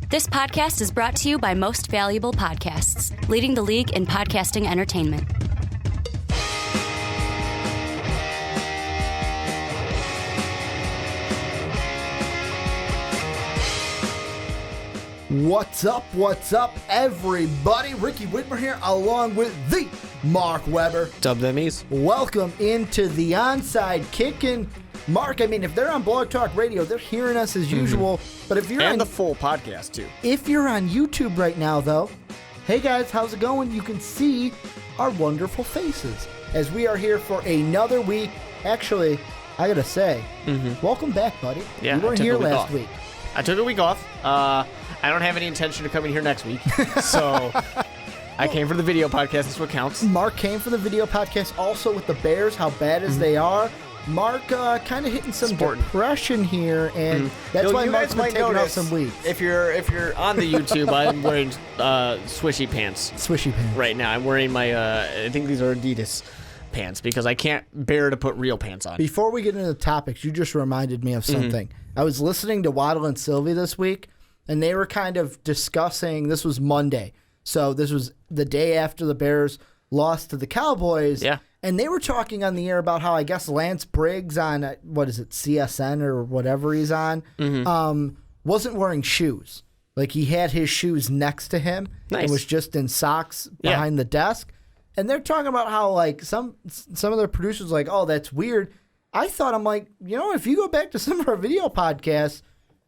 This podcast is brought to you by Most Valuable Podcasts, leading the league in podcasting entertainment. What's up, everybody? Ricky Widmer here, along with the Mark Weber. Dub them ease. Welcome into the Onside Kickin'. Mark, I mean, if they're on Blog Talk Radio, they're hearing us as usual. But if you're and the full podcast, too. If you're on YouTube right now, though, hey guys, how's it going? You can see our wonderful faces as we are here for another week. Actually, I gotta say, welcome back, buddy. Yeah, you weren't here last week. I took a week off. I don't have any intention of coming here next week, so I came for the video podcast. That's what counts. Mark came for the video podcast also with the Bears, how bad as they are. Mark kind of hitting some depression here, and that's why Mark's been taking off some weeks. If you're on the YouTube, I'm wearing swishy pants. Swishy pants. Right now. I'm wearing my, I think these are Adidas pants, because I can't bear to put real pants on. Before we get into the topics, you just reminded me of something. I was listening to Waddle and Sylvie this week, and they were kind of discussing, this was Monday, so this was the day after the Bears lost to the Cowboys. Yeah. And they were talking on the air about how, I guess, Lance Briggs on, what is it, CSN or whatever he's on, wasn't wearing shoes. Like, he had his shoes next to him and was just in socks behind the desk. And they're talking about how, like, some of their producers like, oh, that's weird. I thought, I'm like, you know, if you go back to some of our video podcasts,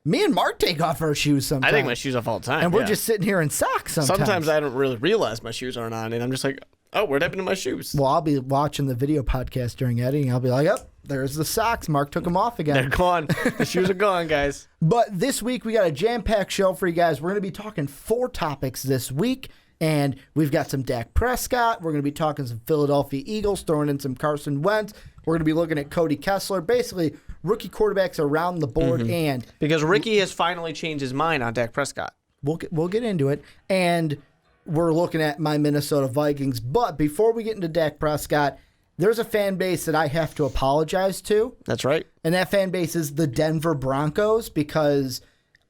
me and Mark take off our shoes sometimes. I take my shoes off all the time. And we're just sitting here in socks sometimes. Sometimes I don't really realize my shoes aren't on, and I'm just like, oh, what happened to my shoes? Well, I'll be watching the video podcast during editing. I'll be like, oh, there's the socks. Mark took them off again. They're gone. The shoes are gone, guys. But this week, we got a jam-packed show for you guys. We're going to be talking 4 topics this week. And we've got some Dak Prescott. We're going to be talking some Philadelphia Eagles, throwing in some Carson Wentz. We're going to be looking at Cody Kessler. Basically, rookie quarterbacks around the board. And because Ricky has finally changed his mind on Dak Prescott. We'll get into it. And we're looking at my Minnesota Vikings. But before we get into Dak Prescott, there's a fan base that I have to apologize to. That's right. And that fan base is the Denver Broncos, because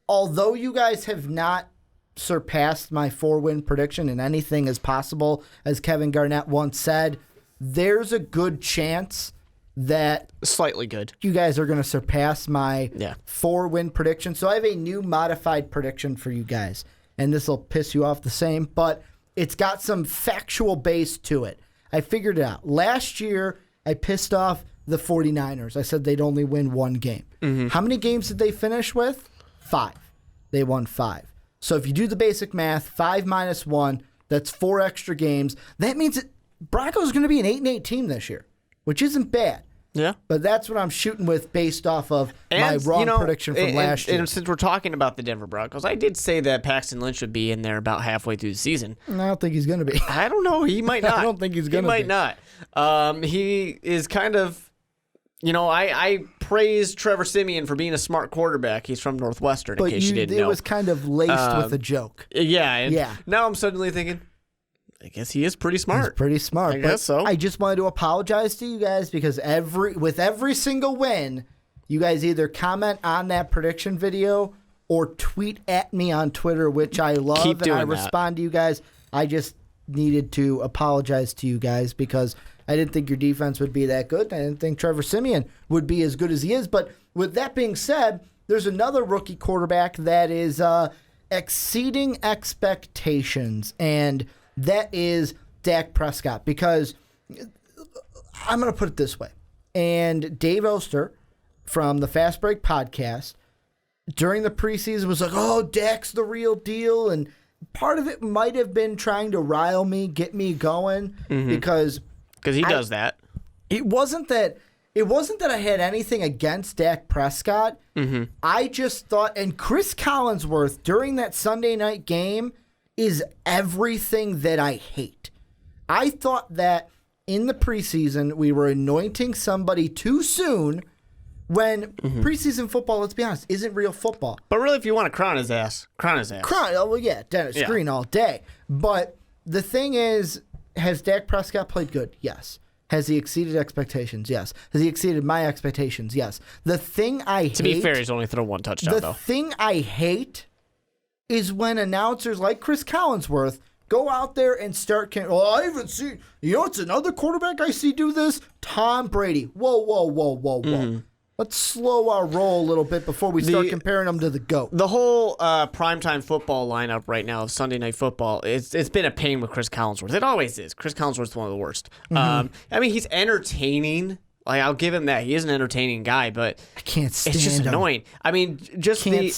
although you guys have not surpassed my 4-win prediction, and anything is possible, as Kevin Garnett once said, there's a good chance that slightly good you guys are going to surpass my 4-win prediction. So I have a new modified prediction for you guys, and this will piss you off the same, but it's got some factual base to it. I figured it out. Last year, I pissed off the 49ers. I said they'd only win 1 game. How many games did they finish with? 5. They won 5. So if you do the basic math, 5 minus 1, that's 4 extra games. That means that Broncos is going to be an 8-8 team this year, which isn't bad. Yeah. But that's what I'm shooting with based off of my wrong prediction from last year. And since we're talking about the Denver Broncos, I did say that Paxton Lynch would be in there about halfway through the season. I don't think he's going to be. I don't know. He might not. I don't think he's going to be. He might not. He is kind of, I praise Trevor Siemian for being a smart quarterback. He's from Northwestern, in case you didn't know. It was kind of laced with a joke. Yeah. Now I'm suddenly thinking, I guess he is pretty smart. He's pretty smart. I guess so. I just wanted to apologize to you guys, because with every single win, you guys either comment on that prediction video or tweet at me on Twitter, which I love. Keep doing and I respond to you guys. I just needed to apologize to you guys because I didn't think your defense would be that good. I didn't think Trevor Siemian would be as good as he is. But with that being said, there's another rookie quarterback that is exceeding expectations, and that is Dak Prescott. Because I'm going to put it this way. And Dave Oster from the Fast Break podcast during the preseason was like, oh, Dak's the real deal. And part of it might have been trying to rile me, get me going, because he does that. It wasn't that I had anything against Dak Prescott. I just thought, and Chris Collinsworth during that Sunday night game is everything that I hate. I thought that in the preseason we were anointing somebody too soon, when preseason football, let's be honest, isn't real football. But really, if you want to crown his ass. Oh, well, yeah, Dennis Green all day. But the thing is, has Dak Prescott played good? Yes. Has he exceeded expectations? Yes. Has he exceeded my expectations? Yes. The thing I hate... To be fair, he's only thrown 1 touchdown, though. The thing I hate is when announcers like Chris Collinsworth go out there and start, I haven't seen, it's another quarterback I see do this, Tom Brady. Whoa. Let's slow our roll a little bit before we start comparing them to the GOAT. The whole primetime football lineup right now of Sunday Night Football, it's been a pain with Chris Collinsworth. It always is. Chris Collinsworth's one of the worst. He's entertaining. Like, I'll give him that. He is an entertaining guy, but I can't stand it's just him. annoying. I mean,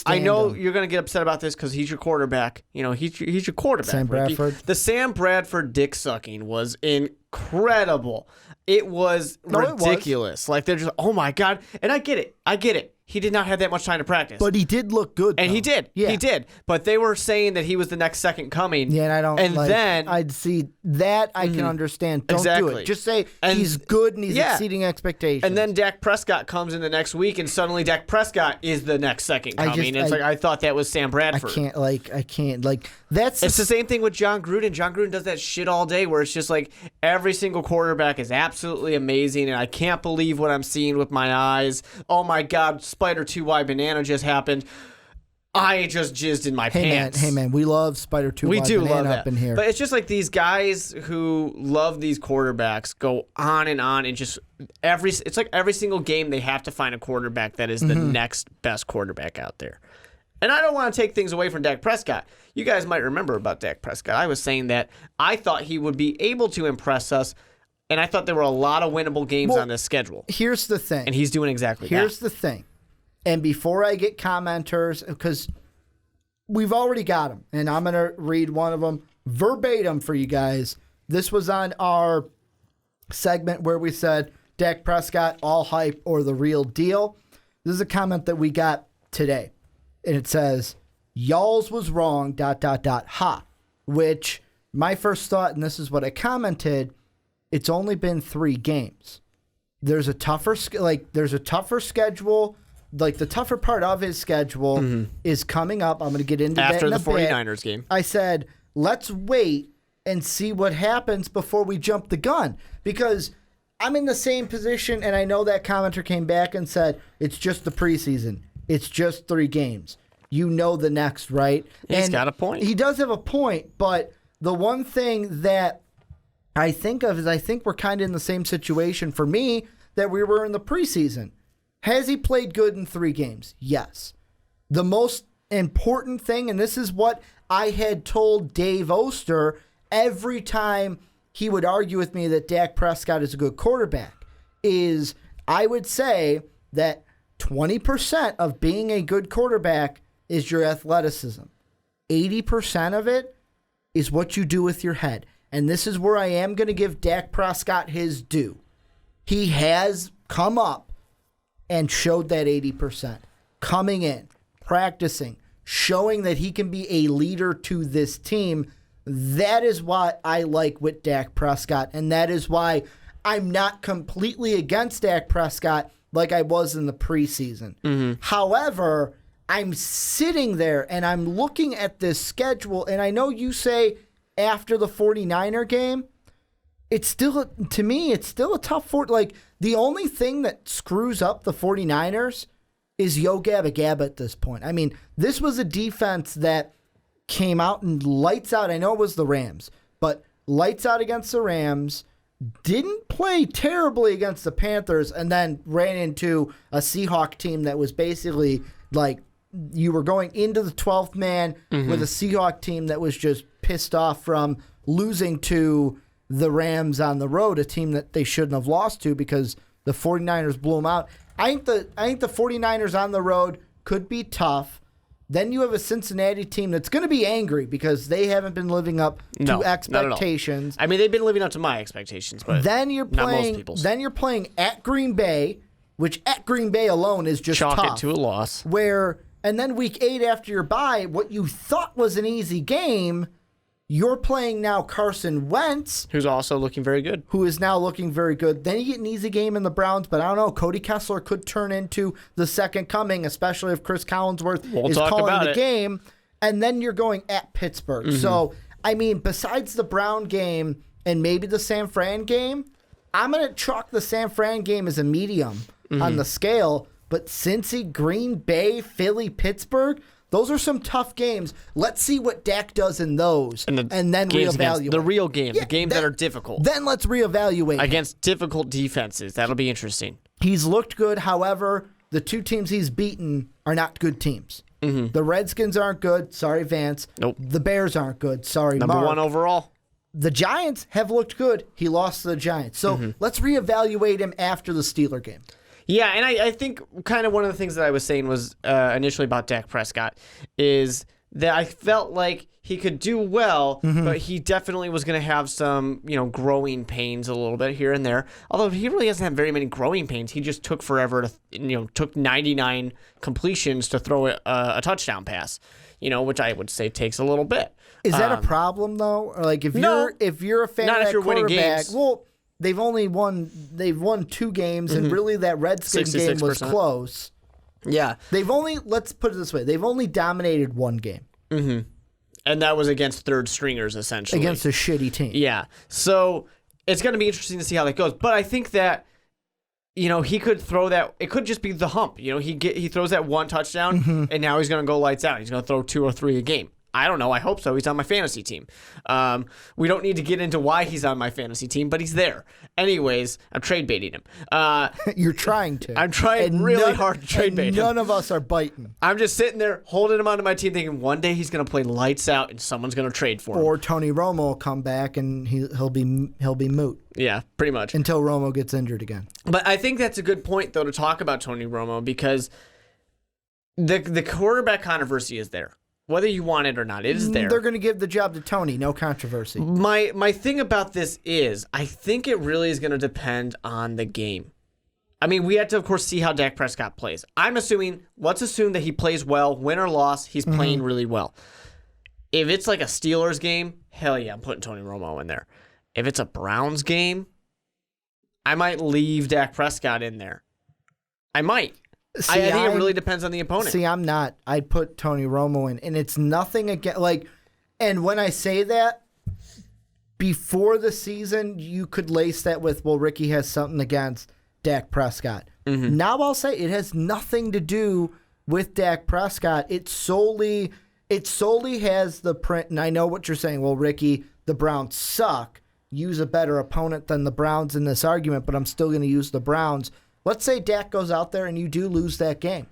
I know you're going to get upset about this because he's your quarterback. He's your quarterback. Sam Bradford. The Sam Bradford dick sucking was incredible. It was ridiculous. Like, they're just, oh my God. And I get it. He did not have that much time to practice. But he did look good, and though. he did. Yeah. He did. But they were saying that he was the next second coming. Yeah, and I don't. And then I'd see that. I can understand. Don't do Exactly. it. Just say he's good and he's exceeding expectations. And then Dak Prescott comes in the next week, and suddenly Dak Prescott is the next second coming. I thought that was Sam Bradford. I can't. That's it's the same thing with John Gruden. John Gruden does that shit all day, where it's just like every single quarterback is absolutely amazing, and I can't believe what I'm seeing with my eyes. Oh my God, Spider 2Y banana just happened. I just jizzed in my pants. Hey man, we love Spider 2Y We do banana love that up in here. But it's just like these guys who love these quarterbacks go on and just it's like every single game they have to find a quarterback that is the next best quarterback out there. And I don't want to take things away from Dak Prescott. You guys might remember about Dak Prescott. I was saying that I thought he would be able to impress us, and I thought there were a lot of winnable games on this schedule. Here's the thing. And he's doing exactly that. Here's the thing. And before I get commenters, because we've already got them, and I'm going to read one of them verbatim for you guys. This was on our segment where we said Dak Prescott, all hype or the real deal. This is a comment that we got today. And it says, y'all's was wrong, ... ha. Which, my first thought, and this is what I commented, it's only been 3 games. There's a tougher schedule. Like, the tougher part of his schedule is coming up. I'm going to get into that after in the a 49ers bit. game. I said, let's wait and see what happens before we jump the gun. Because I'm in the same position, and I know that commenter came back and said, it's just the preseason. It's just 3 games. You know the next, right? He's got a point. He does have a point, but the one thing that I think of is I think we're kind of in the same situation for me that we were in the preseason. Has he played good in 3 games? Yes. The most important thing, and this is what I had told Dave Oster every time he would argue with me that Dak Prescott is a good quarterback, is I would say that 20% of being a good quarterback is your athleticism. 80% of it is what you do with your head. And this is where I am going to give Dak Prescott his due. He has come up and showed that 80%. Coming in, practicing, showing that he can be a leader to this team. That is what I like with Dak Prescott. And that is why I'm not completely against Dak Prescott like I was in the preseason. However, I'm sitting there and I'm looking at this schedule, and I know you say after the 49er game, it's still, to me, it's still a tough like, the only thing that screws up the 49ers is Yo Gabba Gabba at this point. I mean, this was a defense that came out and lights out. I know it was the Rams, but lights out against the Rams, didn't play terribly against the Panthers, and then ran into a Seahawk team that was basically like you were going into the 12th man with a Seahawk team that was just pissed off from losing to the Rams on the road, a team that they shouldn't have lost to because the 49ers blew them out. I think the 49ers on the road could be tough. Then you have a Cincinnati team that's going to be angry because they haven't been living up to expectations. I mean, they've been living up to my expectations, but then you're playing, not most people's. Then you're playing at Green Bay, which at Green Bay alone is just chalk tough. It to a loss. And then week 8 after your bye, what you thought was an easy game, you're playing now Carson Wentz, who's also looking very good. Who is now looking very good. Then you get an easy game in the Browns, but I don't know. Cody Kessler could turn into the second coming, especially if Chris Collinsworth is calling the game. And then you're going at Pittsburgh. So, I mean, besides the Brown game and maybe the San Fran game, I'm going to chalk the San Fran game as a medium on the scale. But Cincy, Green Bay, Philly, Pittsburgh, Those are some tough games. Let's see what Dak does in those, and then reevaluate. The real games, the games that are difficult. Then let's reevaluate. Against difficult defenses. That'll be interesting. He's looked good. However, the two teams he's beaten are not good teams. Mm-hmm. The Redskins aren't good. Sorry, Vance. Nope. The Bears aren't good. Sorry, Mark. Number 1 overall. The Giants have looked good. He lost to the Giants. So let's reevaluate him after the Steeler game. Yeah, and I think kind of one of the things that I was saying was initially about Dak Prescott is that I felt like he could do well, but he definitely was going to have some, growing pains a little bit here and there. Although he really hasn't had very many growing pains. He just took forever to, took 99 completions to throw a touchdown pass, which I would say takes a little bit. Is that a problem though? Or like if you're a fan not of if that you're winning quarterback, games. well, they've won 2 games, and really that Redskins game was close. Yeah. Let's put it this way, they've only dominated 1 game. Mm-hmm. And that was against third stringers, essentially. Against a shitty team. Yeah. So it's going to be interesting to see how that goes. But I think that, he could throw that. It could just be the hump. He throws that 1 touchdown, and now he's going to go lights out. He's going to throw 2 or 3 a game. I don't know. I hope so. He's on my fantasy team. We don't need to get into why he's on my fantasy team, but he's there. Anyways, I'm trade baiting him. You're trying to. I'm trying really hard to trade bait him. None of us are biting. I'm just sitting there holding him onto my team thinking one day he's going to play lights out and someone's going to trade for him. Or Tony Romo will come back and he'll be moot. Yeah, pretty much. Until Romo gets injured again. But I think that's a good point, though, to talk about Tony Romo because the quarterback controversy is there. Whether you want it or not, it is there. They're going to give the job to Tony. No controversy. My thing about this is I think it really is going to depend on the game. I mean, we have to, of course, see how Dak Prescott plays. Let's assume that he plays well, win or loss, he's playing really well. If it's like a Steelers game, hell yeah, I'm putting Tony Romo in there. If it's a Browns game, I might leave Dak Prescott in there. I might. I think it really depends on the opponent. See, I'm not. I'd put Tony Romo in, and it's nothing against and when I say that, before the season, you could lace that with, well, Ricky has something against Dak Prescott. Mm-hmm. Now I'll say it has nothing to do with Dak Prescott. It solely has the print, and I know what you're saying. Well, Ricky, the Browns suck. Use a better opponent than the Browns in this argument, but I'm still going to use the Browns. Let's say Dak goes out there and you do lose that game.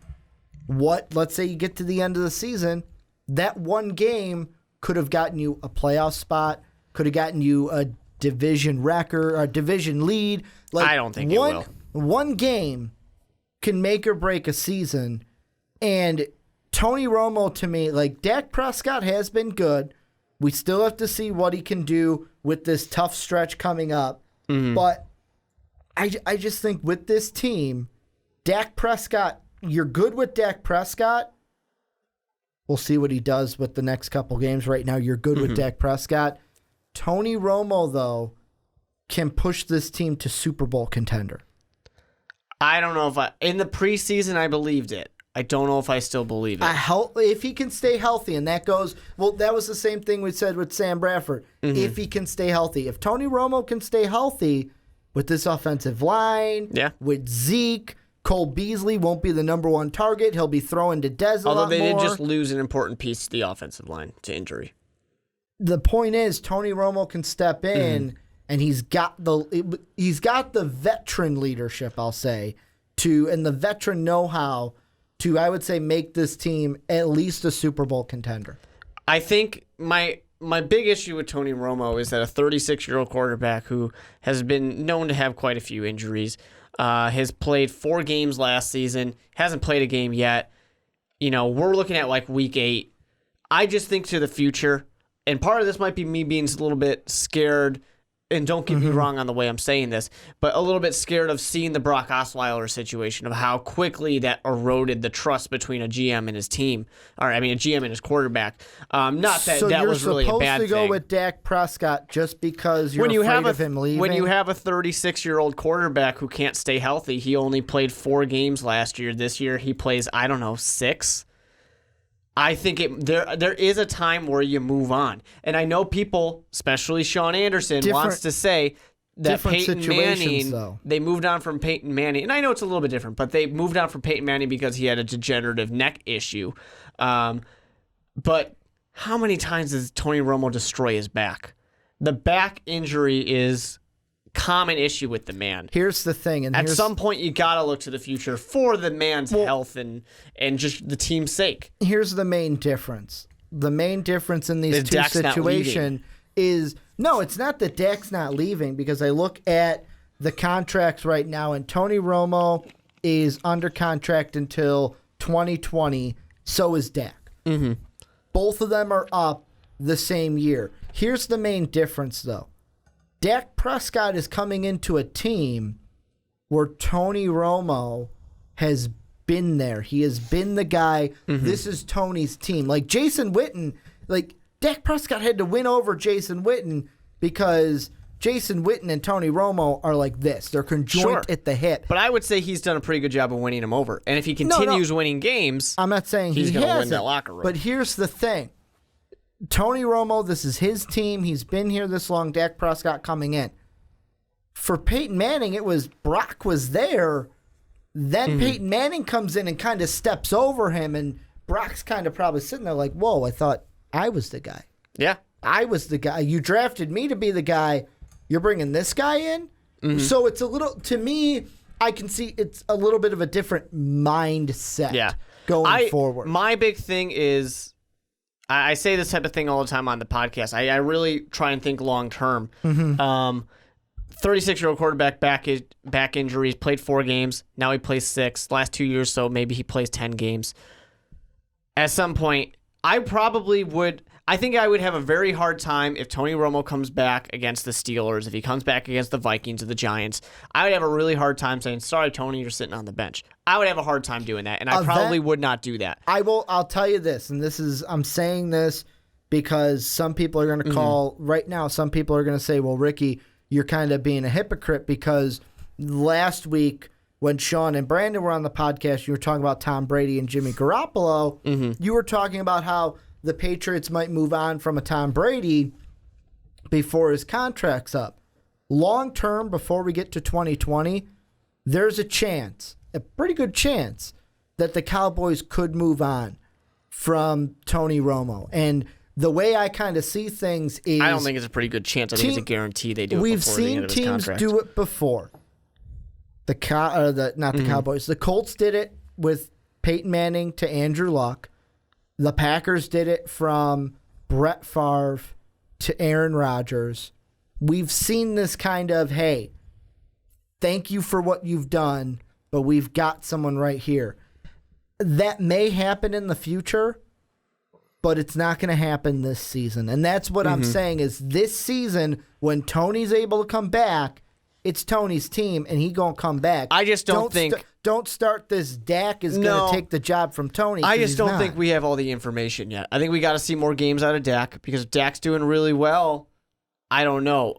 Let's say you get to the end of the season, that 1 game could have gotten you a playoff spot, could have gotten you a division record, or a division lead. I don't think it will. 1 game can make or break a season, and Tony Romo, to me, Dak Prescott has been good. We still have to see what he can do with this tough stretch coming up, but I just think with this team, Dak Prescott, you're good with Dak Prescott. We'll see what he does with the next couple games. Right now, you're good with Dak Prescott. Tony Romo, though, can push this team to Super Bowl contender. I don't know in the preseason, I believed it. I don't know if I still believe it. If he can stay healthy, and that goes, well, that was the same thing we said with Sam Bradford. If he can stay healthy. If Tony Romo can stay healthy, with this offensive line, with Zeke, Cole Beasley won't be the number 1 target. He'll be throwing to Dez a lot more. Although they did just lose an important piece to the offensive line to injury. The point is, Tony Romo can step in, and he's got the veteran leadership, I'll say, and the veteran know-how to, I would say, make this team at least a Super Bowl contender. I think my big issue with Tony Romo is that a 36-year-old quarterback who has been known to have quite a few injuries, has played 4 games last season, hasn't played a game yet. We're looking at week 8. I just think to the future, and part of this might be me being a little bit scared, and don't get me wrong on the way I'm saying this, but a little bit scared of seeing the Brock Osweiler situation, of how quickly that eroded the trust between a GM and his team, a GM and his quarterback. Not that that was really a bad thing. So you're supposed to go with Dak Prescott just because you're afraid of him leaving? When you have a 36-year-old quarterback who can't stay healthy, he only played 4 games last year. This year he plays, 6. I think there is a time where you move on. And I know people, especially Sean Anderson, wants to say different Peyton situations, Manning, though. they moved on from Peyton Manning, and I know it's a little bit different, but they moved on from Peyton Manning because he had a degenerative neck issue. But how many times does Tony Romo destroy his back? The back injury is common issue with the man. Here's the thing, and at some point you gotta look to the future for the man's health and just the team's sake. Here's the main difference. The main difference in these two situations is no, it's not that Dak's not leaving, because I look at the contracts right now, and Tony Romo is under contract until 2020. So is Dak. Mm-hmm. Both of them are up the same year. Here's the main difference, though. Dak Prescott is coming into a team where Tony Romo has been there. He has been the guy. Mm-hmm. This is Tony's team. Like Jason Witten, like Dak Prescott had to win over Jason Witten because Jason Witten and Tony Romo are like this. They're conjoined at the hip. But I would say he's done a pretty good job of winning him over. And if he continues winning games, I'm not saying he's going to win that locker room. But here's the thing. Tony Romo, this is his team. He's been here this long. Dak Prescott coming in. For Peyton Manning, it was Brock was there. Then Peyton Manning comes in and kind of steps over him, and Brock's kind of probably sitting there like, whoa, I thought I was the guy. Yeah. I was the guy. You drafted me to be the guy. You're bringing this guy in? Mm-hmm. So it's a little, to me, I can see it's a little bit of a different mindset going forward. My big thing is, I say this type of thing all the time on the podcast. I really try and think long term. 36-year-old quarterback, back injuries, played 4 games. Now he plays 6. Last 2 years, so maybe he plays 10 games. At some point, I think I would have a very hard time if Tony Romo comes back against the Steelers, if he comes back against the Vikings or the Giants. I would have a really hard time saying, sorry, Tony, you're sitting on the bench. I would have a hard time doing that, and I probably would not do that. I'll tell you this, and I'm saying this because some people are going to call, right now, some people are going to say, well, Ricky, you're kind of being a hypocrite because last week when Sean and Brandon were on the podcast, you were talking about Tom Brady and Jimmy Garoppolo. You were talking about how the Patriots might move on from a Tom Brady before his contract's up. Long term, before we get to 2020, there's a chance, a pretty good chance, that the Cowboys could move on from Tony Romo. And the way I kind of see things is, I don't think it's a pretty good chance. I think it's a guarantee they do it before the end of his contract. We've seen teams do it before. The Cowboys. The Colts did it with Peyton Manning to Andrew Luck. The Packers did it from Brett Favre to Aaron Rodgers. We've seen this kind of, hey, thank you for what you've done, but we've got someone right here. That may happen in the future, but it's not going to happen this season. And that's what I'm saying is this season, when Tony's able to come back, it's Tony's team, and he going to come back. I just don't think... Don't start this Dak is going to take the job from Tony. I just don't think we have all the information yet. I think we got to see more games out of Dak because if Dak's doing really well, I don't know.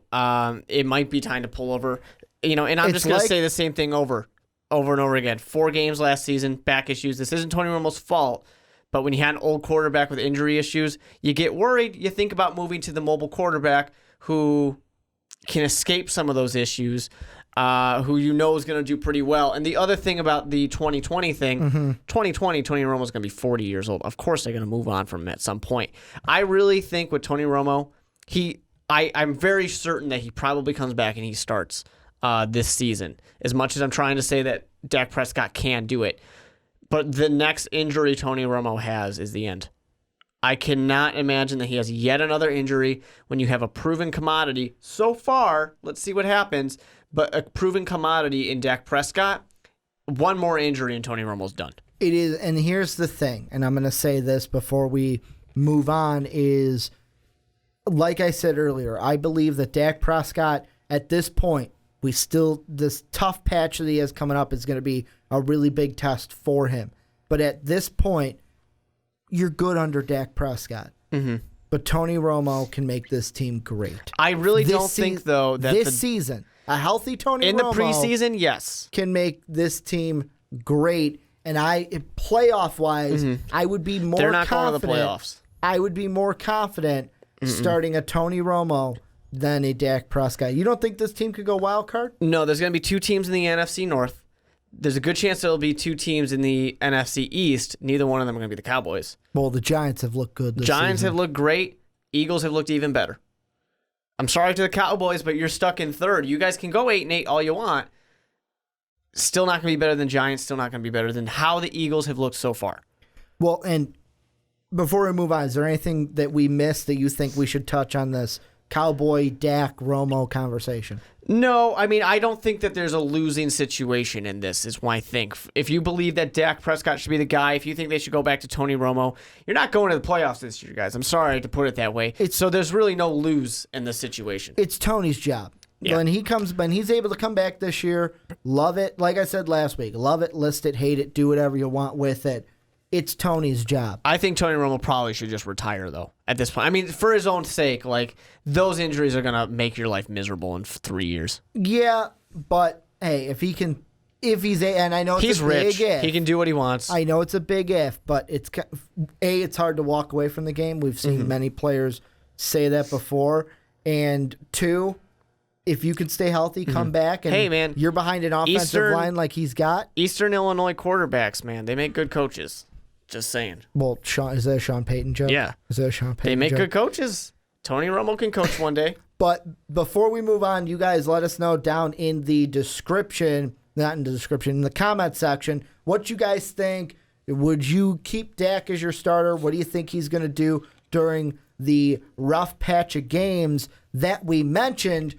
It might be time to pull over. And I'm just going to say the same thing over and over again. 4 games last season, back issues. This isn't Tony Romo's fault, but when you had an old quarterback with injury issues, you get worried. You think about moving to the mobile quarterback who can escape some of those issues. Who is going to do pretty well. And the other thing about the 2020 thing, 2020, Tony Romo's going to be 40 years old. Of course they're going to move on from him at some point. I really think with Tony Romo, I'm very certain that he probably comes back and he starts this season. As much as I'm trying to say that Dak Prescott can do it. But the next injury Tony Romo has is the end. I cannot imagine that he has yet another injury when you have a proven commodity. So far, let's see what happens, but a proven commodity in Dak Prescott, one more injury and Tony Romo's done. It is, and here's the thing, and I'm going to say this before we move on, is, like I said earlier, I believe that Dak Prescott, at this point, this tough patch that he has coming up is going to be a really big test for him. But at this point, you're good under Dak Prescott. But Tony Romo can make this team great. I really don't think, though, that this season, a healthy Tony in Romo the preseason, yes, can make this team great. And playoff-wise, I would be more confident. They're not going to the playoffs. I would be more confident starting a Tony Romo than a Dak Prescott. You don't think this team could go wild card? No, there's going to be 2 teams in the NFC North. There's a good chance there'll be 2 teams in the NFC East. Neither one of them are going to be the Cowboys. Well, the Giants have looked good this Giants season. have looked great. Eagles have looked even better. I'm sorry to the Cowboys, but you're stuck in third. You guys can go 8-8 all you want. Still not going to be better than Giants. Still not going to be better than how the Eagles have looked so far. Well, and before we move on, is there anything that we missed that you think we should touch on this Cowboy, Dak, Romo conversation? No, I mean, I don't think that there's a losing situation in this, is what I think. If you believe that Dak Prescott should be the guy, if you think they should go back to Tony Romo, you're not going to the playoffs this year, guys. I'm sorry to put it that way. So there's really no lose in this situation. It's Tony's job. Yeah. When he's able to come back this year, love it. Like I said last week, love it, list it, hate it, do whatever you want with it. It's Tony's job. I think Tony Romo probably should just retire, though, at this point. I mean, for his own sake, like, those injuries are going to make your life miserable in 3 years. Yeah, but, hey, and I know it's He's a rich. big if. He can do what he wants. I know it's a big if, but it's hard to walk away from the game. We've seen many players say that before. And 2, if you can stay healthy, come back, and Hey, man, you're behind an offensive line like he's got. Eastern Illinois quarterbacks, man, they make good coaches. Just saying. Well, is that a Sean Payton joke? Yeah. Is that a Sean Payton They make joke? good coaches. Tony Romo can coach one day. But before we move on, you guys let us know down in the description, not in the description, in the comment section, what you guys think. Would you keep Dak as your starter? What do you think he's going to do during the rough patch of games that we mentioned?